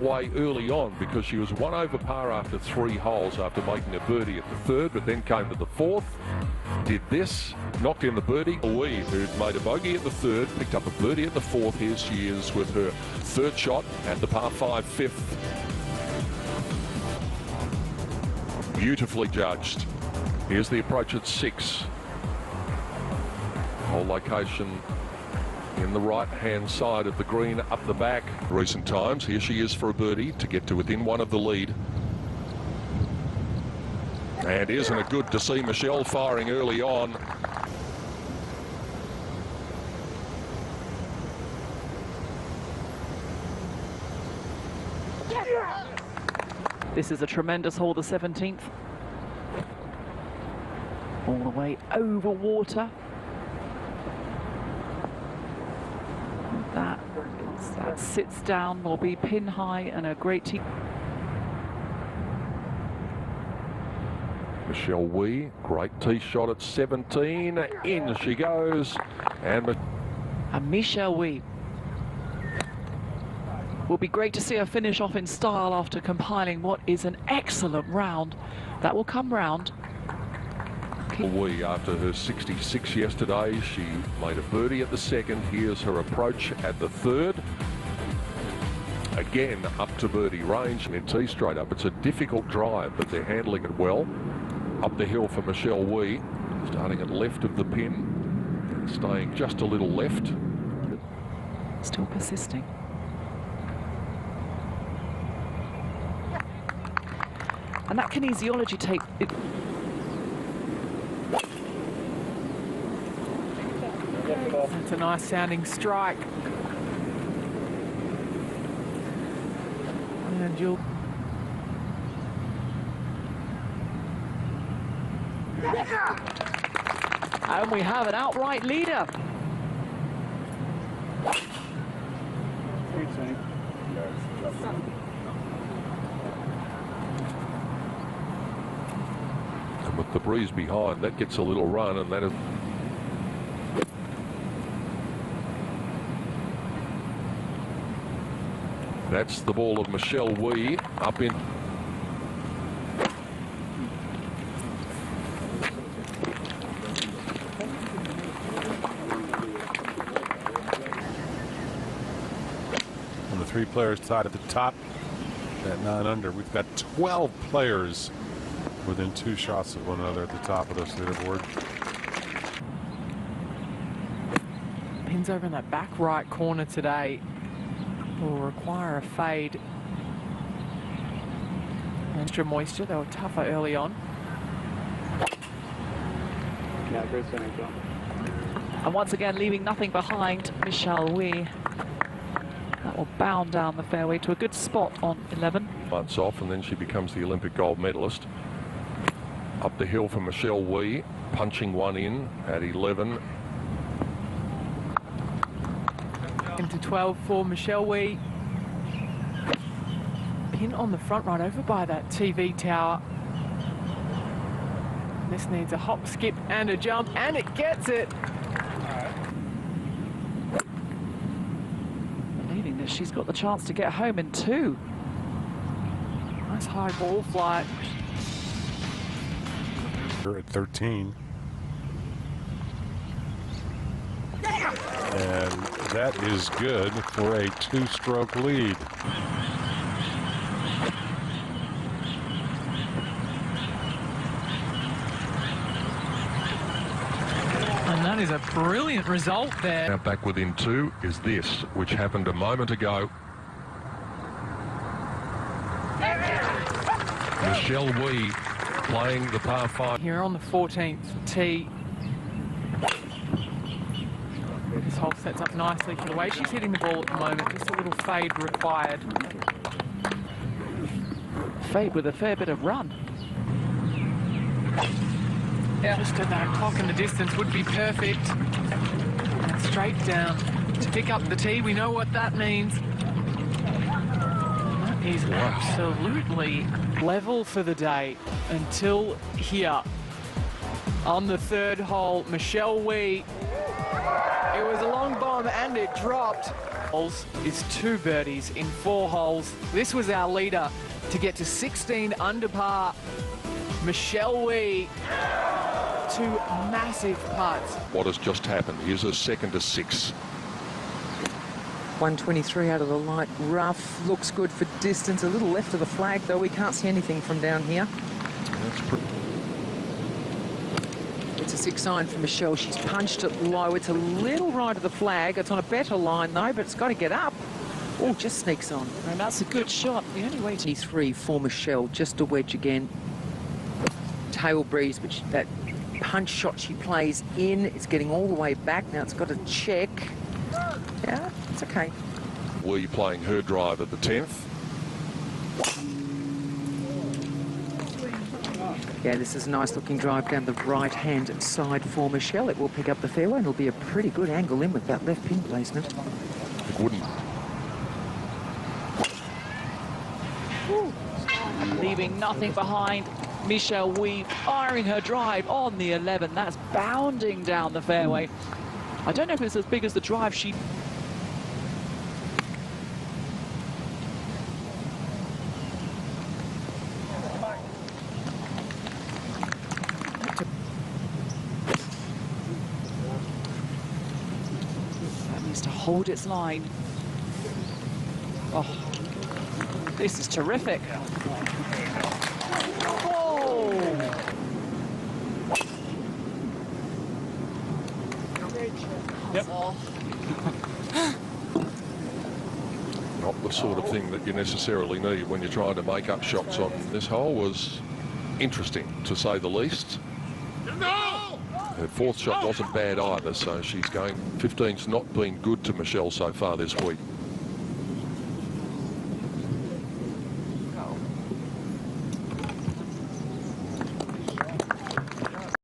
way early on because she was 1 over par after 3 holes after making a birdie at the third, but then came to the fourth, did this, knocked in the birdie. Lee, who'd made a bogey at the third, picked up a birdie at the fourth. Here she is with her third shot at the par 5 fifth. Beautifully judged. Here's the approach at 6. Whole location in the right-hand side of the green, up the back. Recent times, here she is for a birdie to get to within 1 of the lead. And isn't it good to see Michelle firing early on? This is a tremendous hole, the 17th. All the way over water. That sits down, will be pin high and a great tee. Michelle Wee, great tee shot at 17. In she goes. And Michelle Wee. Will be great to see her finish off in style after compiling what is an excellent round. That will come round. Wee, after her 66 yesterday, she made a birdie at the second. Here's her approach at the third. Again, up to birdie range and tee straight up. It's a difficult drive, but they're handling it well. Up the hill for Michelle Wee, starting at left of the pin and staying just a little left. Still persisting. And that kinesiology tape. That's a nice sounding strike. And you'll. And we have an outright leader. And with the breeze behind, that gets a little run, and that is. That's the ball of Michelle Wee up in. On the 3 players tied at the top at 9 under, we've got 12 players within 2 shots of one another at the top of this leaderboard. Pins over in that back right corner today will require a fade. Extra moisture, they were tougher early on. Yeah, great swing, John. And once again, leaving nothing behind, Michelle Wee. That will bound down the fairway to a good spot on 11. Months off, and then she becomes the Olympic gold medalist. Up the hill for Michelle Wee, punching one in at 11. Into 12 for Michelle Wee. Pin on the front right over by that TV tower. This needs a hop, skip and a jump, and it gets it. Believing that she's got the chance to get home in 2. Nice high ball flight. We're at 13. And that is good for a 2-stroke lead. And that is a brilliant result there. Now back within 2 is this, which happened a moment ago. Michelle Wee playing the par 5. Here on the 14th tee. This hole sets up nicely for the way she's hitting the ball at the moment. Just a little fade required. Fade with a fair bit of run. Just at that clock in the distance would be perfect. And straight down to pick up the tee. We know what that means. That is absolutely level for the day until here. On the 3rd hole, Michelle Wee. It was a long bomb and it dropped. holes is 2 birdies in 4 holes. This was our leader to get to 16 under par. Michelle Wee, 2 massive putts. What has just happened? Here's a second to 6. 123 out of the light rough. Looks good for distance. A little left of the flag, though. We can't see anything from down here. That's pretty. It's a 6 iron for Michelle. She's punched it low. It's a little right of the flag. It's on a better line, though, but it's got to get up. Oh, just sneaks on. And that's a good shot. The only way to... 3 for Michelle. Just a wedge again. Tail breeze, but that punch shot she plays in, it's getting all the way back. Now it's got to check. Yeah, it's okay. Wee playing her drive at the 10th. Yeah, this is a nice looking drive down the right-hand side for Michelle. It will pick up the fairway and it'll be a pretty good angle in with that left pin placement. It wouldn't. Leaving nothing behind. Michelle Wee firing her drive on the 11. That's bounding down the fairway. I don't know if it's as big as the drive she... That needs to hold its line. Oh, this is terrific. Yep. Not the sort of thing that you necessarily need when you're trying to make up shots on this hole. Was interesting, to say the least. Her 4th shot wasn't bad either, so she's going... 15's not been good to Michelle so far this week.